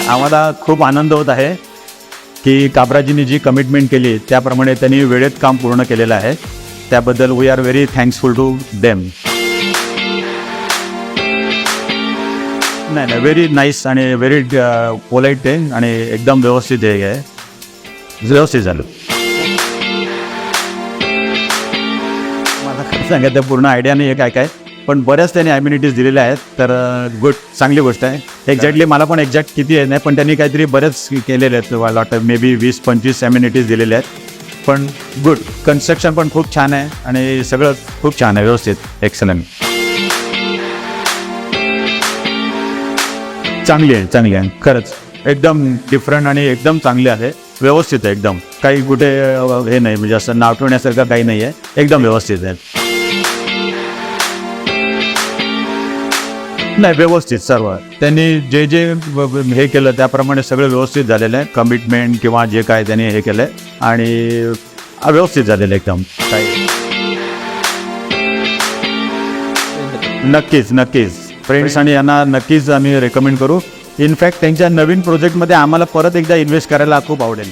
आम्हाला खूप आनंद होत आहे की काबराजींनी जी कमिटमेंट केली त्याप्रमाणे त्यांनी वेळेत काम पूर्ण केलेलं आहे. त्याबद्दल we are very thanksful to them. नाही, व्हेरी नाईस आणि व्हेरी पोलाईट आहे आणि एकदम व्यवस्थित आहे, व्यवस्थित झालं. मला काय सांगायचं पूर्ण आयडिया नाही आहे काय काय, पण बऱ्याच त्यांनी ॲम्युनिटीज दिलेल्या आहेत. तर गुड, चांगली गोष्ट आहे. एक्झॅक्टली मला पण एक्झॅक्ट किती आहे नाही, पण त्यांनी काहीतरी बरेच केलेले आहेत. वाटतं मे बी 20-25 ॲम्युनिटीज दिलेल्या आहेत. पण गुड, कन्स्ट्रक्शन पण खूप छान आहे आणि सगळं खूप छान आहे, व्यवस्थित, एक्सलंट. चांगली आहे खरंच, एकदम डिफरंट आणि एकदम चांगली आहे, व्यवस्थित आहे एकदम. काही कुठे हे नाही, म्हणजे असं नाव ठेवण्यासारखं काही नाही आहे, एकदम व्यवस्थित आहे. नाही, व्यवस्थित सर्व त्यांनी जे जे हे केलं त्याप्रमाणे सगळं व्यवस्थित झालेलं आहे. कमिटमेंट किंवा जे काय त्यांनी हे केलं आहे आणि व्यवस्थित झालेलं एकदम. काही नक्कीच फ्रेंड्स आणि यांना नक्कीच आम्ही रेकमेंड करू. इनफॅक्ट त्यांच्या नवीन प्रोजेक्टमध्ये आम्हाला परत एकदा इन्व्हेस्ट करायला खूप आवडेल.